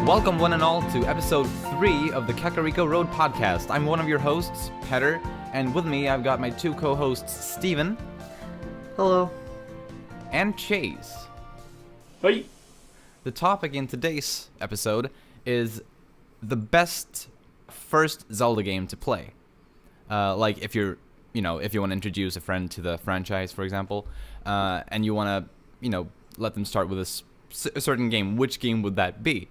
Welcome, one and all, to episode 3 of the Kakariko Road podcast. I'm one of your hosts, Petter, and with me I've got my two co-hosts, Steven. Hello. And Chase. Hey. The topic in today's episode is the best first Zelda game to play. Like if you want to introduce a friend to the franchise, for example, and you want to, let them start with a certain game, which game would that be?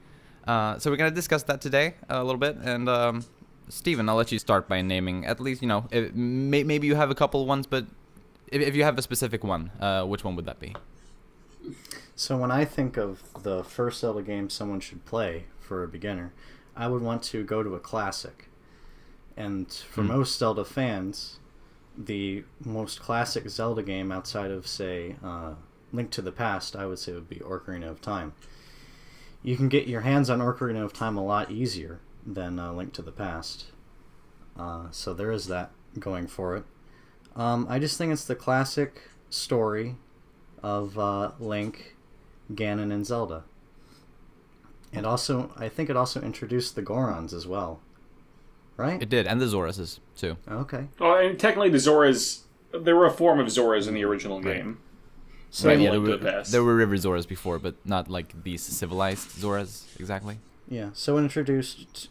So we're going to discuss that today a little bit, and Steven, I'll let you start by naming, at least, maybe you have a couple ones, but if you have a specific one, which one would that be? So when I think of the first Zelda game someone should play for a beginner, I would want to go to a classic. And for most Zelda fans, the most classic Zelda game outside of, say, Link to the Past, I would say would be Ocarina of Time. You can get your hands on Ocarina of Time a lot easier than Link to the Past. So there is that going for it. I just think it's the classic story of Link, Ganon, and Zelda. And also, I think it also introduced the Gorons as well. Right? It did, and the Zorases, too. Okay. Well, and technically the Zoras, there were a form of Zoras in the original game. So right, yeah, there were river Zoras before, but not like these civilized Zoras, exactly. Yeah, so it introduced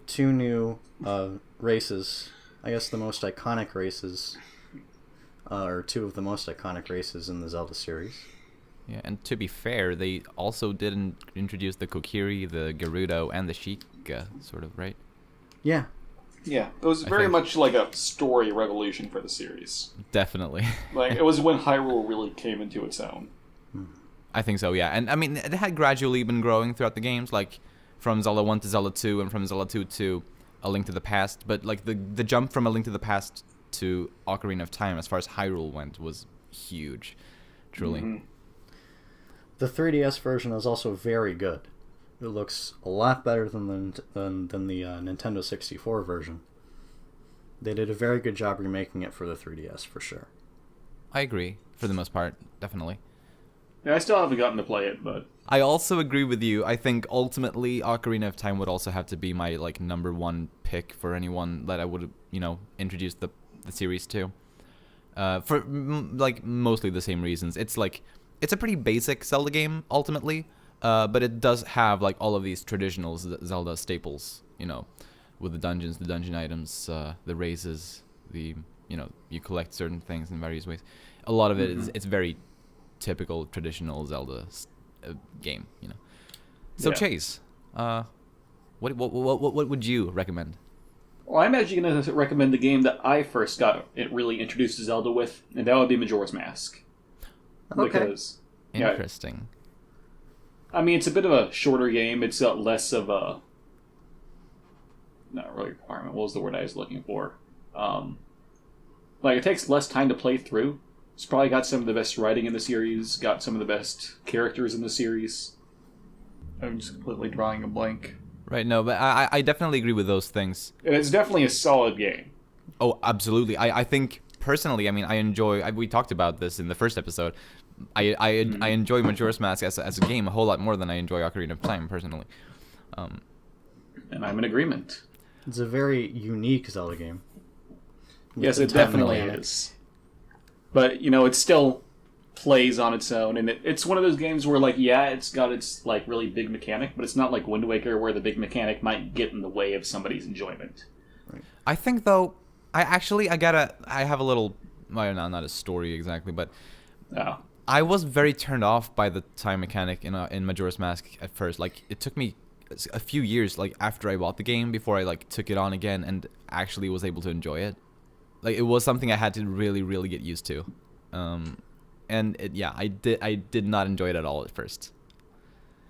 two new races. I guess the most iconic races, or two of the most iconic races in the Zelda series. Yeah, and to be fair, they also didn't introduce the Kokiri, the Gerudo, and the Sheikah, sort of, right? Yeah. Yeah, it was very much like a story revolution for the series. Definitely. Like, it was when Hyrule really came into its own. I think so, yeah. And I mean, it had gradually been growing throughout the games, like from Zelda 1 to Zelda 2, and from Zelda 2 to A Link to the Past. But like the jump from A Link to the Past to Ocarina of Time, as far as Hyrule went, was huge, truly. Mm-hmm. The 3DS version is also very good. It looks a lot better than the Nintendo 64 version. They did a very good job remaking it for the 3DS, for sure. I agree, for the most part, definitely. Yeah, I still haven't gotten to play it, but... I also agree with you. I think ultimately Ocarina of Time would also have to be my like number one pick for anyone that I would, introduce the series to. For like mostly the same reasons. It's a pretty basic Zelda game, ultimately. But it does have like all of these traditional Zelda staples, with the dungeons, the dungeon items, the races, you collect certain things in various ways. A lot of it is it's very typical traditional Zelda game, So yeah. Chase, what would you recommend? Well, I'm actually going to recommend the game that I first got it really introduced to Zelda with, and that would be Majora's Mask. Okay. Because, interesting. I mean, it's a bit of a shorter game. It's got less of a... Not really requirement. What was the word I was looking for? It takes less time to play through. It's probably got some of the best writing in the series, got some of the best characters in the series. I'm just completely drawing a blank. Right, no, but I definitely agree with those things. And it's definitely a solid game. Oh, absolutely. I think, personally, I mean, I enjoy... we talked about this in the first episode. I enjoy Majora's Mask as a game a whole lot more than I enjoy Ocarina of Time, personally. And I'm in agreement. It's a very unique Zelda game. Yes, it definitely is. But, it still plays on its own, and it's one of those games where, it's got its, really big mechanic, but it's not like Wind Waker where the big mechanic might get in the way of somebody's enjoyment. Right. I think, though, I have a little... Well, not a story exactly, but... Oh. I was very turned off by the time mechanic in Majora's Mask at first. Like, it took me a few years, after I bought the game, before I, took it on again and actually was able to enjoy it. Like, it was something I had to really, really get used to. I did not enjoy it at all at first.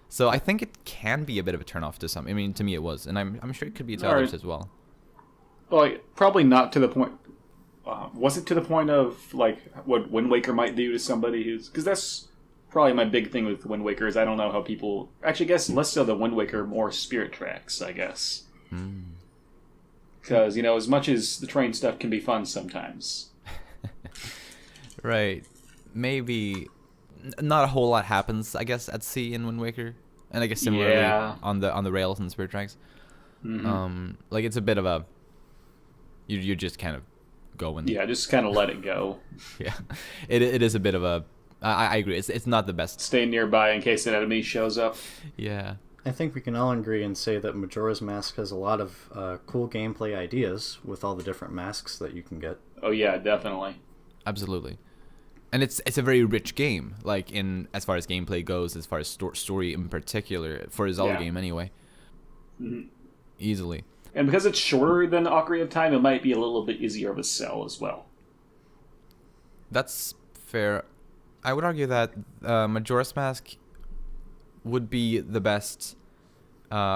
So I think it can be a bit of a turnoff to some. I mean, to me it was, and I'm sure it could be to others as well. Well, probably not to the point... was it to the point of, what Wind Waker might do to somebody who's... Because that's probably my big thing with Wind Waker is I don't know how people... Actually, I guess less so the Wind Waker, more Spirit Tracks, I guess. Because, as much as the train stuff can be fun sometimes. Right. Maybe... Not a whole lot happens, I guess, at sea in Wind Waker. and I guess similarly Yeah. on the rails and Spirit Tracks. Like it's a bit of a you just kind of go and Yeah, just kind of let it go. yeah, it is a bit of a. I agree. It's not the best. Stay nearby in case an enemy shows up. Yeah. I think we can all agree and say that Majora's Mask has a lot of cool gameplay ideas with all the different masks that you can get. Oh yeah, definitely. Absolutely. And it's a very rich game, like in as far as gameplay goes, as far as story in particular, for a Zelda Yeah. game anyway. Easily. And because it's shorter than Ocarina of Time, it might be a little bit easier of a sell as well. That's fair. I would argue that Majora's Mask would be the best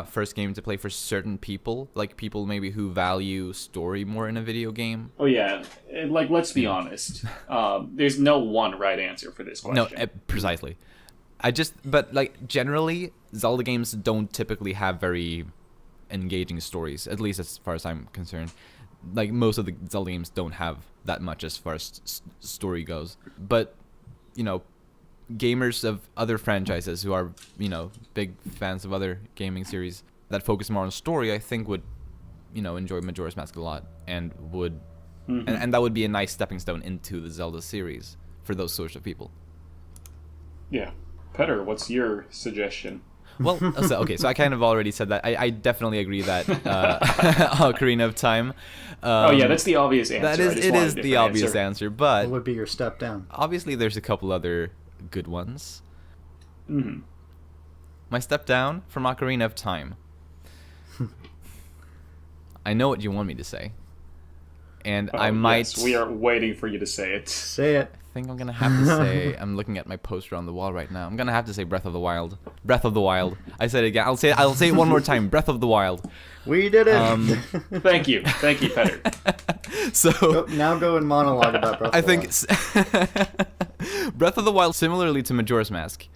first game to play for certain people, like people maybe who value story more in a video game. Oh yeah, and, like let's be honest, there's no one right answer for this question. No, precisely. But like generally, Zelda games don't typically have very engaging stories, at least as far as I'm concerned. Like most of the Zelda games don't have that much as far as story goes. But you know, gamers of other franchises who are, you know, big fans of other gaming series that focus more on story, I think would, you know, enjoy Majora's Mask a lot and would, and that would be a nice stepping stone into the Zelda series for those sorts of people. Yeah, Petter, what's your suggestion? Well, so I kind of already said that. I definitely agree that Ocarina of Time. Oh yeah, that's the obvious answer. That is the obvious answer, but What would be your step down? obviously there's a couple other good ones. My step down from Ocarina of Time. I know what you want me to say, and I might. Yes, we are waiting for you to say it. Say it. I think I'm gonna have to say. I'm looking at my poster on the wall right now. I'm gonna have to say Breath of the Wild. Breath of the Wild. I said it again. I'll say it one more time. Breath of the Wild. We did it. Thank you, Petter. So Now go and monologue about Breath I of the think Breath of the Wild, similarly to Majora's Mask,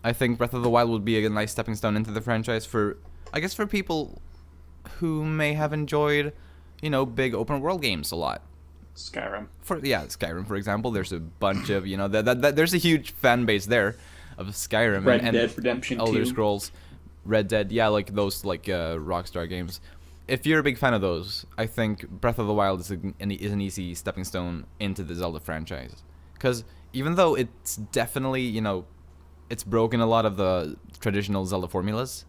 I think Breath of the Wild would be a nice stepping stone into the franchise for, I guess, for people who may have enjoyed, you know, big open world games a lot. Skyrim. Skyrim, for example. There's a bunch of, you know, there's a huge fan base there of Skyrim Red and Dead Redemption Elder 2. Scrolls, Red Dead, yeah, like those Rockstar games. If you're a big fan of those, I think Breath of the Wild is an easy stepping stone into the Zelda franchise. Because even though it's definitely, you know, it's broken a lot of the traditional Zelda formulas,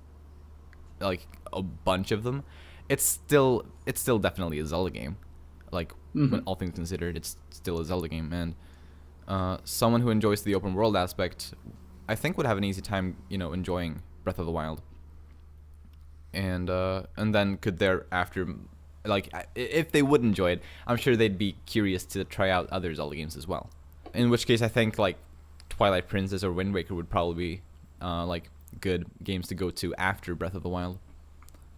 like a bunch of them, it's still definitely a Zelda game. Like, when all things considered, it's still a Zelda game. And someone who enjoys the open world aspect, I think would have an easy time, you know, enjoying Breath of the Wild. And then could thereafter, like, if they would enjoy it, I'm sure they'd be curious to try out other Zelda games as well. In which case, I think, like, Twilight Princess or Wind Waker would probably be, like, good games to go to after Breath of the Wild.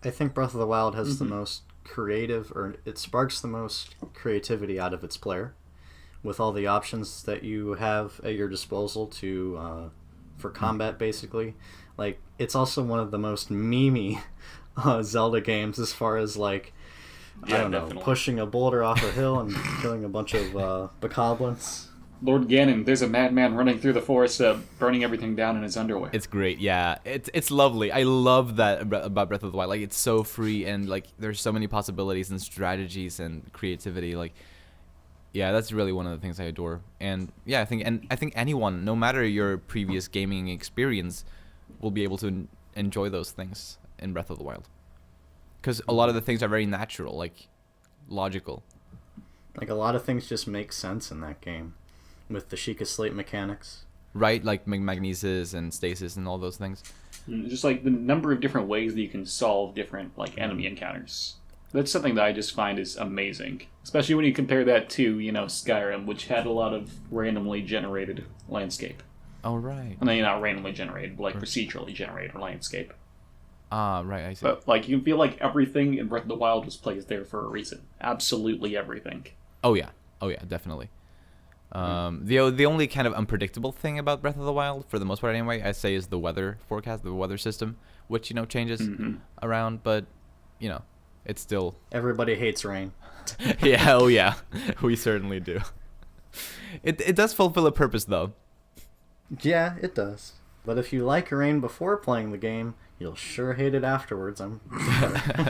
I think Breath of the Wild has the most creative, or it sparks the most creativity out of its player, with all the options that you have at your disposal to for combat, basically. Like, it's also one of the most memey Zelda games as far as, like, Yeah, I don't know, definitely. pushing a boulder off a hill and killing a bunch of bokoblins. Lord Ganon, there's a madman running through the forest, burning everything down in his underwear. It's great, yeah. It's lovely. I love that about Breath of the Wild. Like, it's so free and, like, there's so many possibilities and strategies and creativity. Like, yeah, that's really one of the things I adore. And yeah, I think anyone, no matter your previous gaming experience, will be able to enjoy those things in Breath of the Wild. Because a lot of the things are very natural, like logical. Like, a lot of things just make sense in that game, with the Sheikah Slate mechanics. Right, like magnesis and stasis and all those things. Just like the number of different ways that you can solve different like enemy encounters. That's something that I just find is amazing, especially when you compare that to, you know, Skyrim, which had a lot of randomly generated landscape. Oh, right. I mean, not randomly generated, but like procedurally generated landscape. Ah, right, I see. But like you can feel like everything in Breath of the Wild was placed there for a reason. Absolutely everything. Oh yeah, definitely. The only kind of unpredictable thing about Breath of the Wild, for the most part anyway, I say, is the weather forecast, the weather system, which, you know, changes around, but, you know, it's still... Everybody hates rain. Yeah, oh yeah, we certainly do. It does fulfill a purpose, though. Yeah, it does. But if you like rain before playing the game, you'll sure hate it afterwards.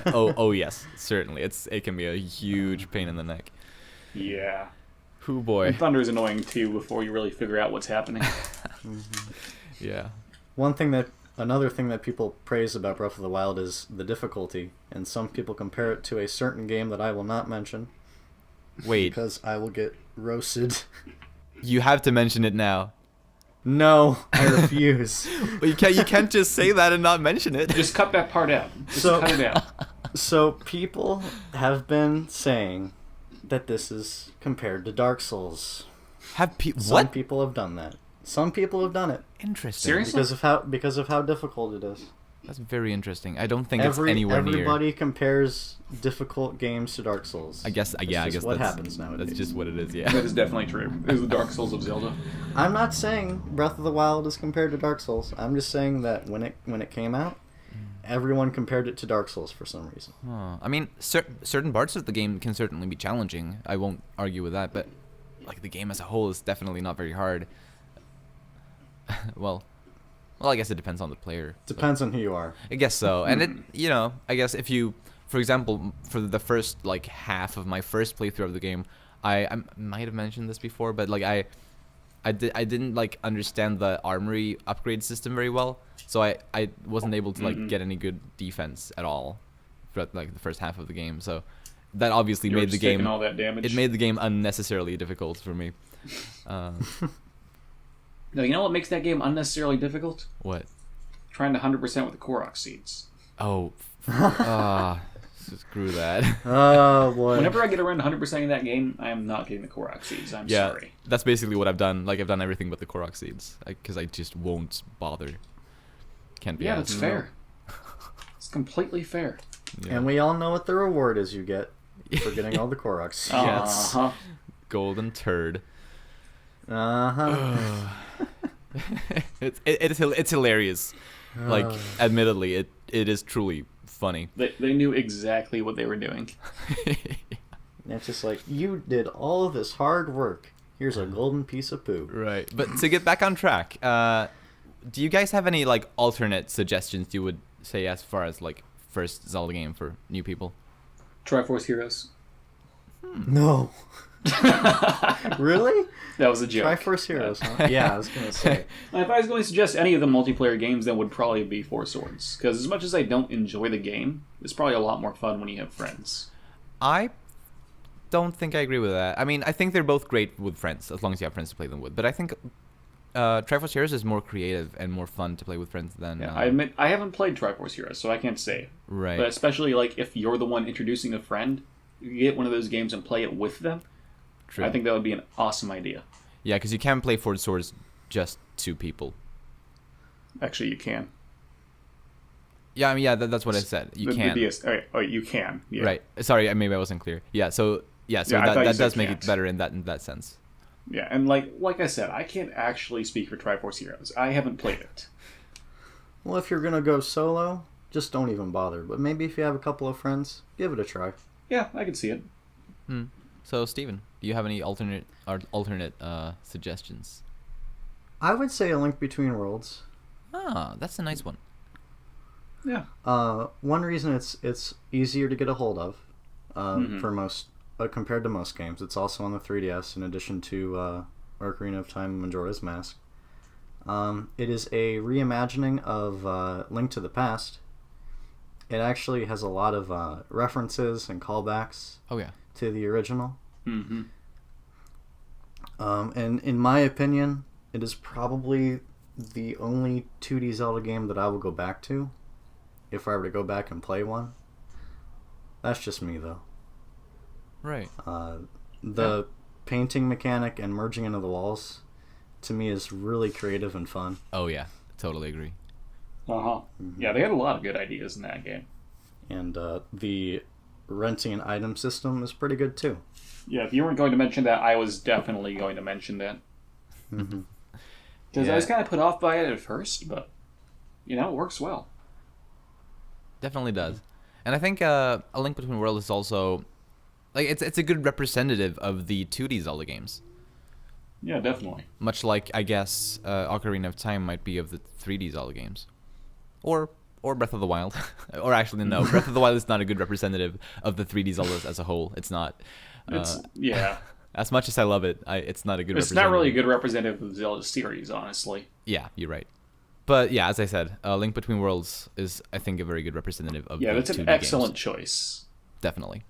oh yes, certainly. It can be a huge pain in the neck. Yeah. Hoo boy. And thunder is annoying too before you really figure out what's happening. Yeah. Another thing that people praise about Breath of the Wild is the difficulty, and some people compare it to a certain game that I will not mention. Wait. Because I will get roasted. You have to mention it now. No, I refuse. Well, you can't just say that and not mention it. Just cut that part out. Just cut it out. So people have been saying that this is compared to Dark Souls. Some people have done that. Some people have done it. Interesting. Seriously? Because of how difficult it is. That's very interesting. I don't think it's anywhere near. Everybody compares difficult games to Dark Souls. I guess what happens nowadays. That's just what it is. Yeah. That is definitely true. It is the Dark Souls of Zelda. I'm not saying Breath of the Wild is compared to Dark Souls. I'm just saying that when it came out, everyone compared it to Dark Souls for some reason. I mean, certain parts of the game can certainly be challenging. I won't argue with that, but like the game as a whole is definitely not very hard. well, I guess it depends on the player. Depends on who you are. I guess so. And I guess if you, for example, for the first like half of my first playthrough of the game, I might have mentioned this before, but like I didn't like understand the armory upgrade system very well, so I wasn't able to like get any good defense at all throughout like the first half of the game. So that obviously made the game all that damage. It made the game unnecessarily difficult for me. No, you know what makes that game unnecessarily difficult? What? Trying to 100% with the Korok seeds. Oh, screw that. Oh boy. Whenever I get around 100% in that game, I am not getting the Korok seeds. I'm sorry. That's basically what I've done. Like I've done everything but the Korok seeds because I just won't bother. Can't be. Yeah, that's fair. It's completely fair. Yeah. And we all know what the reward is you get for getting all the Korok seeds. Yes. Golden turd. It's hilarious. Like, admittedly, it is truly funny. They knew exactly what they were doing. It's just like, you did all this hard work. Here's a golden piece of poo. Right. But to get back on track, do you guys have any like alternate suggestions you would say as far as like first Zelda game for new people? Triforce Heroes. No. Really? That was a joke. Triforce Heroes, huh? Yeah, I was going to say. If I was going to suggest any of the multiplayer games, then would probably be Four Swords. Because as much as I don't enjoy the game, it's probably a lot more fun when you have friends. I don't think I agree with that. I mean, I think they're both great with friends, as long as you have friends to play them with. But I think Triforce Heroes is more creative and more fun to play with friends than... Yeah, I admit, I haven't played Triforce Heroes, so I can't say. Right. But especially like if you're the one introducing a friend, you get one of those games and play it with them. True. I think that would be an awesome idea. Yeah, because you can't play Four Swords just two people. Actually, you can. Yeah, I mean, yeah, that's what I said. You can. You can. Yeah. Right. Sorry, maybe I wasn't clear. So that does make it better in that sense. Yeah, and like I said, I can't actually speak for Triforce Heroes. I haven't played it. Well, if you're gonna go solo, just don't even bother. But maybe if you have a couple of friends, give it a try. Yeah, I can see it. So, Steven, do you have any alternate suggestions? I would say A Link Between Worlds. Ah, that's a nice one. Yeah. One reason it's easier to get a hold of for most compared to most games. It's also on the 3DS in addition to Ocarina of Time and Majora's Mask. It is a reimagining of Link to the Past. It actually has a lot of references and callbacks. Oh yeah. To the original. Mm-hmm. And in my opinion, it is probably the only 2D Zelda game that I will go back to if I were to go back and play one. That's just me, though. Right. The painting mechanic and merging into the walls, to me, is really creative and fun. Oh, yeah. Totally agree. Uh-huh. Mm-hmm. Yeah, they had a lot of good ideas in that game. And the renting an item system is pretty good, too. Yeah, if you weren't going to mention that, I was definitely going to mention that. Mm-hmm. Because I was kind of put off by it at first, but, it works well. Definitely does. And I think A Link Between Worlds is also... Like, it's a good representative of the 2D Zelda games. Yeah, definitely. Much like, I guess, Ocarina of Time might be of the 3D Zelda games. Or Breath of the Wild. Or actually, no. Breath of the Wild is not a good representative of the 3D Zeldas as a whole. It's not. Yeah. As much as I love it, it's not a good It's representative. not really a good representative of the Zelda series, honestly. Yeah, you're right. But yeah, as I said, Link Between Worlds is, I think, a very good representative of the 2D that's an games. excellent choice. Definitely.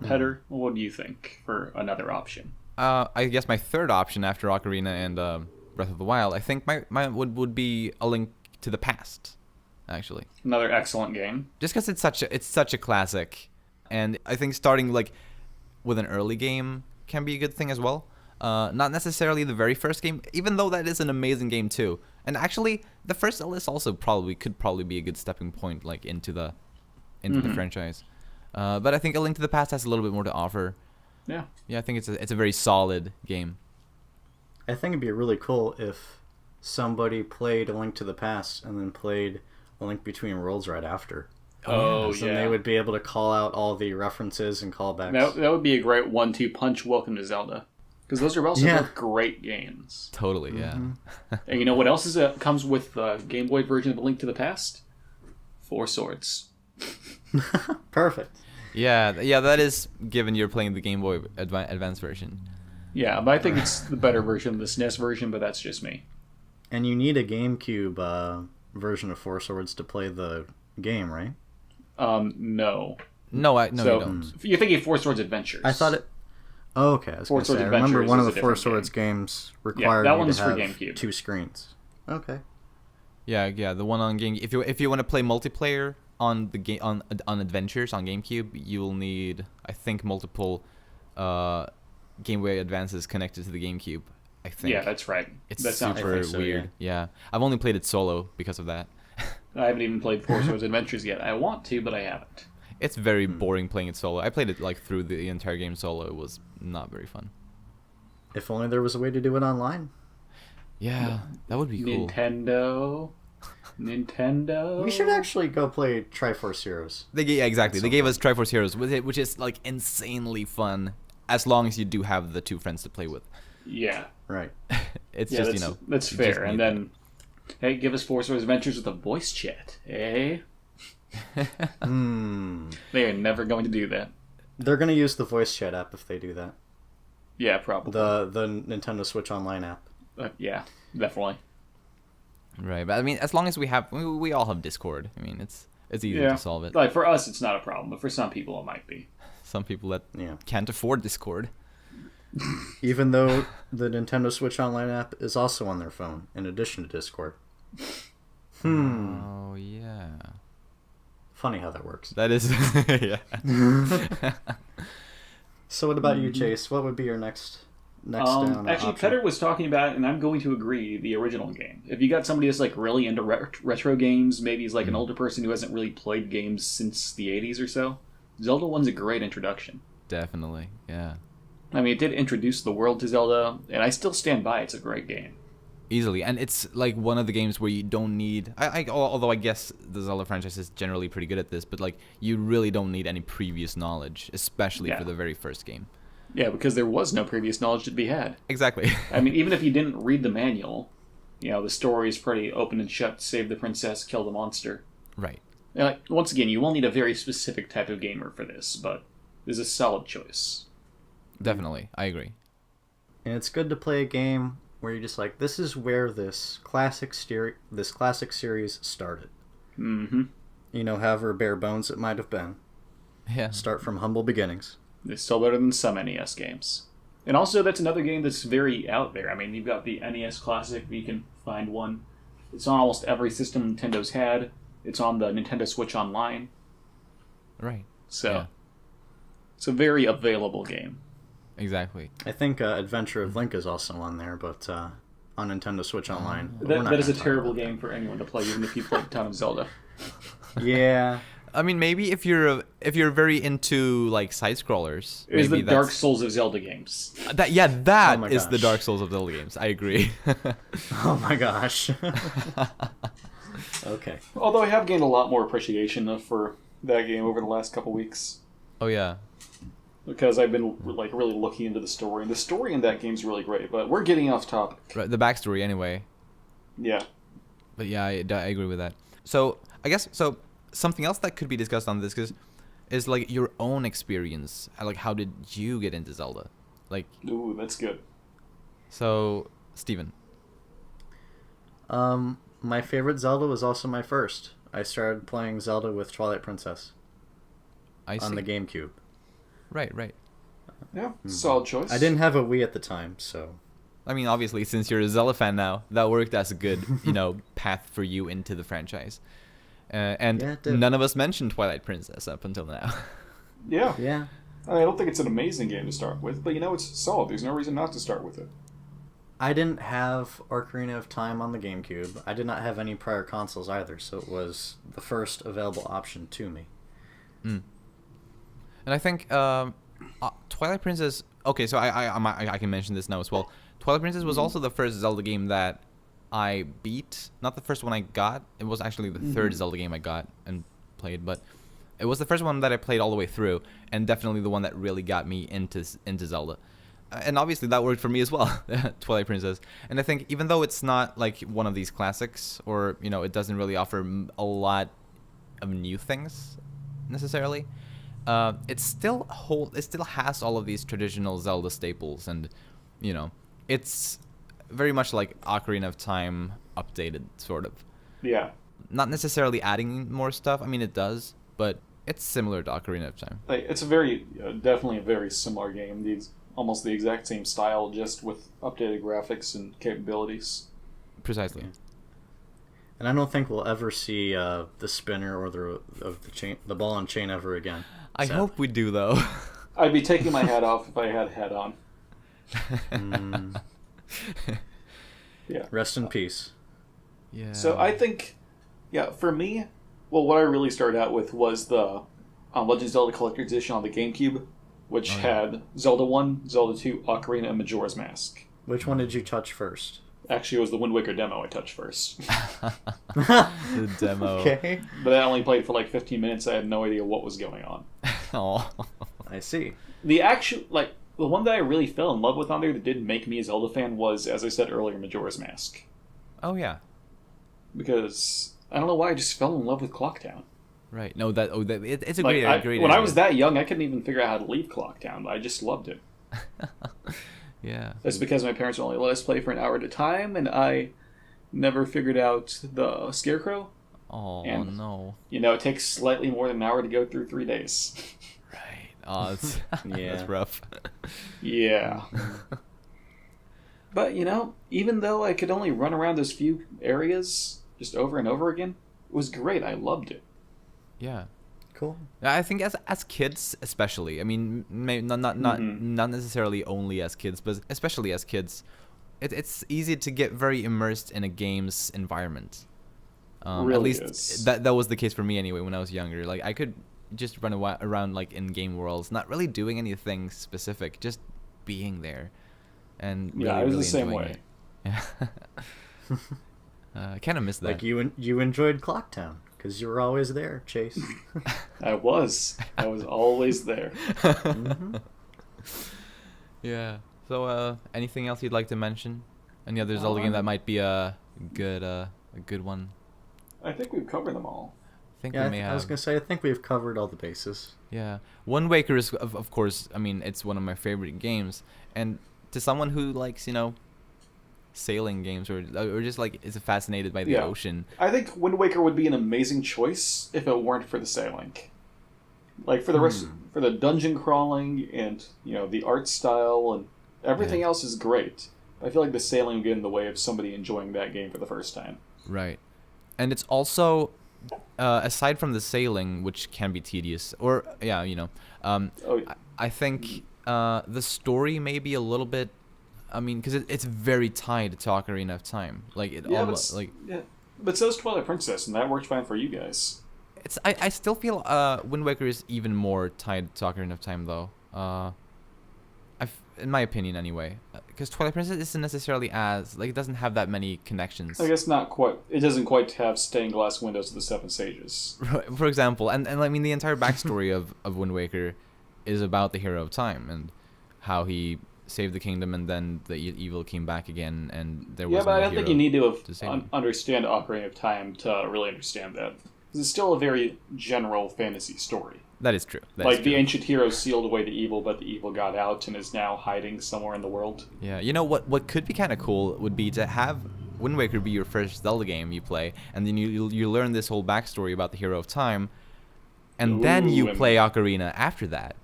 Petter, what do you think for another option? I guess my third option after Ocarina and Breath of the Wild, I think my would be A Link to the Past, actually. Another excellent game. Just because it's such a classic, and I think starting like with an early game can be a good thing as well. Not necessarily the very first game, even though that is an amazing game too. And actually, the first Zelda also could probably be a good stepping point like into the franchise. But I think A Link to the Past has a little bit more to offer. Yeah. Yeah, I think it's a very solid game. I think it'd be really cool if somebody played A Link to the Past and then played A Link Between Worlds right after. Oh, So they would be able to call out all the references and callbacks. That would be a great 1-2 punch welcome to Zelda. Because those are also both great games. Totally, yeah. And you know what else comes with the Game Boy version of A Link to the Past? 4 swords. Perfect. Yeah, that is given you're playing the Game Boy Advance version. Yeah, but I think it's the better version of the SNES version, but that's just me. And you need a GameCube version of Four Swords to play the game, right? No. No, you So, don't. you're thinking Four Swords Adventures. I thought it... Oh, okay. I was Four gonna Swords say, I remember Adventures one of is the a Four different Swords games required that you one's to for have GameCube. 2 screens. Okay. Yeah, the one on Game. If you want to play multiplayer on the game on Adventures on GameCube, you will need, I think, multiple Game Boy Advances connected to the GameCube. I think. Yeah, that's right. It's that sounds super right. so, weird. Yeah, I've only played it solo because of that. I haven't even played Four Swords Adventures yet. I want to, but I haven't. It's very boring playing it solo. I played it like through the entire game solo. It was not very fun. If only there was a way to do it online. Yeah, that would be cool. Nintendo. We should actually go play Triforce Heroes. Exactly. They gave us Triforce Heroes, which is like insanely fun, as long as you do have the 2 friends to play with. Yeah. Right. It's Yeah, just that's you fair. just And need then, hey, give us Four Swords Adventures with a voice chat, eh? They are never going to do that. They're going to use the voice chat app if they do that. Yeah, probably. The Nintendo Switch Online app. Yeah, definitely. Right, but I mean, as long as we all have Discord. I mean, it's easy to solve it. Like for us, it's not a problem, but for some people, it might be. Some people that can't afford Discord. Even though the Nintendo Switch Online app is also on their phone, in addition to Discord. Oh yeah. Funny how that works. That is, yeah. So what about you, Chase? What would be your next down Actually, option? Petter was talking about, and I'm going to agree, the original game. If you got somebody that's like really into retro games, maybe he's like an older person who hasn't really played games since the 80s or so, Zelda 1's a great introduction. Definitely, yeah. I mean, it did introduce the world to Zelda, and I still stand by it's a great game. Easily, and it's like one of the games where you don't need. Although I guess the Zelda franchise is generally pretty good at this, but like you really don't need any previous knowledge, especially for the very first game. Yeah, because there was no previous knowledge to be had. Exactly. I mean, even if you didn't read the manual, the story is pretty open and shut. Save the princess, kill the monster. Right. Like, once again, you will need a very specific type of gamer for this, but this is a solid choice. Definitely, I agree. And it's good to play a game where you're just like, this is where this classic series started. Mm-hmm. However bare bones it might have been. Yeah. Start from humble beginnings. It's still better than some NES games. And also, that's another game that's very out there. I mean, you've got the NES Classic, you can find one. It's on almost every system Nintendo's had. It's on the Nintendo Switch Online. Right. So, it's a very available game. Exactly. I think Adventure of Link is also on there, but on Nintendo Switch Online. That is a terrible game for anyone to play, even if you played a ton of Zelda. Yeah. I mean, maybe if you're very into like side scrollers, It is maybe the Dark Souls of Zelda games. That Oh my is the gosh. Dark Souls of Zelda games. I agree. Oh my gosh. Okay. Although I have gained a lot more appreciation for that game over the last couple weeks. Oh yeah. because I've been like really looking into the story, and the story in that game's really great. But we're getting off topic. Right, the backstory anyway. Yeah. But yeah, I agree with that. So I guess something else that could be discussed on this is like your own experience. Like, how did you get into Zelda? Like, Ooh, that's good. So, Steven. My favorite Zelda was also my first. I started playing Zelda with Twilight Princess. I see. On the GameCube. Right. Yeah, solid choice. I didn't have a Wii at the time, so. I mean, obviously, since you're a Zelda fan now, that worked as a good, path for you into the franchise. And Yeah, none of us mentioned Twilight Princess up until now. Yeah. Yeah. I don't think it's an amazing game to start with, but it's solid. There's no reason not to start with it. I didn't have Ocarina of Time on the GameCube. I did not have any prior consoles either, so it was the first available option to me. And I think Twilight Princess. Okay, so I can mention this now as well. Twilight Princess was also the first Zelda game that I beat. Not the first one I got. It was actually the third Zelda game I got and played, but it was the first one that I played all the way through, and definitely the one that really got me into Zelda. And obviously that worked for me as well, Twilight Princess. And I think even though it's not like one of these classics, or it doesn't really offer a lot of new things necessarily, it still has all of these traditional Zelda staples, and it's very much like Ocarina of Time updated, sort of. Yeah. Not necessarily adding more stuff. I mean, it does, but it's similar to Ocarina of Time. It's definitely a very similar game. Almost the exact same style, just with updated graphics and capabilities. Precisely. Yeah. And I don't think we'll ever see the spinner or the ball and chain ever again. I hope we do, though. I'd be taking my hat off if I had a hat on. Yeah. Rest in peace. Yeah. So I think, for me, what I really started out with was the Legend of Zelda Collector's Edition on the GameCube, which had Zelda 1, Zelda 2, Ocarina, and Majora's Mask. Which one did you touch first? Actually, it was the Wind Waker demo I touched first. The demo. Okay. But I only played for like 15 minutes. I had no idea what was going on. Oh. I see. The one that I really fell in love with on there that did make me a Zelda fan was, as I said earlier, Majora's Mask. Oh, yeah. Because I don't know why I just fell in love with Clocktown. Right. No, it's a Like, great when area. I was that young, I couldn't even figure out how to leave Clocktown, but I just loved it. Yeah. That's because my parents only let us play for an hour at a time, and I never figured out the Scarecrow. Oh, and, no. It takes slightly more than an hour to go through 3 days. Right. Oh, that's rough. Yeah. But, even though I could only run around those few areas just over and over again, it was great. I loved it. Yeah. Cool. I think as kids, especially. I mean, not necessarily only as kids, but especially as kids, it's easy to get very immersed in a game's environment. Really at least is. that was the case for me anyway when I was younger. Like, I could just run around like in game worlds, not really doing anything specific, just being there, and really, I was really the same enjoying way. it. Yeah. I kind of miss that. Like you enjoyed Clocktown because you were always there, Chase. I was always there. Yeah. So, anything else you'd like to mention? Any other Zelda game that might be a good one? I think we've covered them all. I think Yeah, we may I have. was gonna say I think we've covered all the bases. Yeah. Wind Waker is, of course, I mean, it's one of my favorite games, and to someone who likes, sailing games or just like is fascinated by the ocean. I think Wind Waker would be an amazing choice if it weren't for the sailing. Like for the rest, for the dungeon crawling and the art style and everything else is great. I feel like the sailing would get in the way of somebody enjoying that game for the first time. Right, and it's also aside from the sailing, which can be tedious, or I think the story may be a little bit. I mean, because it's very tied to Ocarina of Time. Like it almost like. Yeah, but so's Twilight Princess, and that worked fine for you guys. I still feel Wind Waker is even more tied to Ocarina of Time though. In my opinion anyway, because Twilight Princess isn't necessarily as it doesn't have that many connections. I guess not quite. It doesn't quite have stained glass windows of the Seven Sages. For example, and I mean the entire backstory of Wind Waker is about the hero of time and how he saved the kingdom, and then the evil came back again, and there was but I no don't think hero you need to save him. understand Ocarina of Time to really understand that. 'Cause it's still a very general fantasy story. That is true. That Like is the true. ancient hero sealed away the evil, but the evil got out and is now hiding somewhere in the world. Yeah, you know what could be kind of cool would be to have Wind Waker be your first Zelda game you play, and then you learn this whole backstory about the hero of time, and then you and- play Ocarina after that.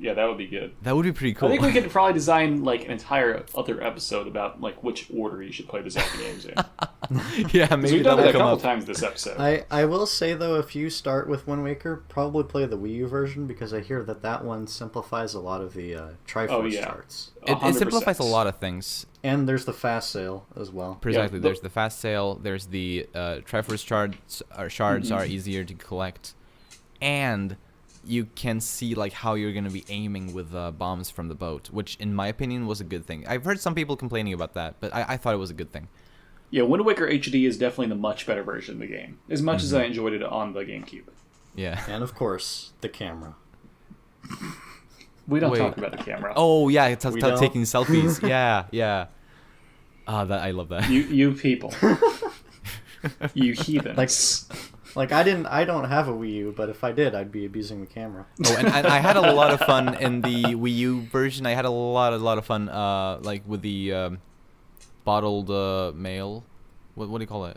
Yeah, that would be good. That would be pretty cool. I think we could probably design like an entire other episode about like which order you should play the Zelda games in. Yeah, 'Cause maybe we've done that'll that a come couple up. times this episode. I will say though, if you start with Wind Waker, probably play the Wii U version because I hear that one simplifies a lot of the Triforce yeah. charts. It 100%. simplifies a lot of things. And there's the fast sale as well. Precisely. Yeah, There's the fast sale. There's the Triforce shards are easier to collect, and you can see like how you're gonna be aiming with bombs from the boat, which in my opinion was a good thing. I've heard some people complaining about that, but I thought it was a good thing. Yeah, Wind Waker HD is definitely the much better version of the game. As much as I enjoyed it on the GameCube. Yeah. And of course, the camera. We don't Wait. talk about the camera. Oh yeah, it's We don't? taking selfies. Yeah, yeah. That I love that. You people. You heathens. Like I don't have a Wii U, but if I did, I'd be abusing the camera. Oh, and I had a lot of fun in the Wii U version. I had a lot of fun, like with the bottled mail. What do you call it?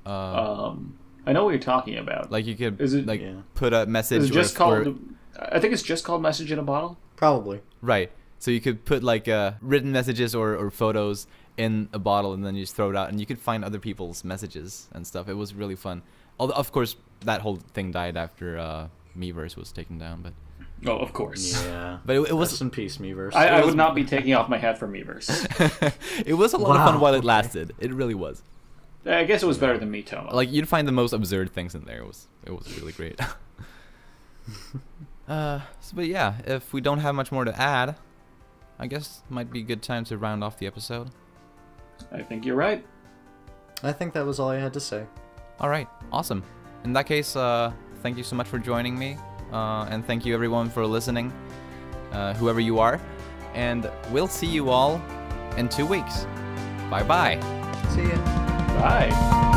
I know what you're talking about. Like you could Is it- like Yeah. put a message. Is it just or- called? I think it's just called Message in a Bottle. Probably. right. So you could put like written messages or photos in a bottle, and then you just throw it out, and you could find other people's messages and stuff. It was really fun. Although, of course, that whole thing died after Miiverse was taken down, but Oh, of course. Yeah. But it was- Rest in peace, Miiverse. I would not be taking off my hat for Miiverse. it was a lot of fun Wow, while it okay. lasted. It really was. I guess it was better than Miitomo. Like you'd find the most absurd things in there. It was really great. But yeah, if we don't have much more to add, I guess it might be a good time to round off the episode. I think you're right. I think that was all I had to say. All right, awesome. In that case, thank you so much for joining me, and thank you everyone for listening, whoever you are, and we'll see you all in 2 weeks. Bye bye. See ya. Bye.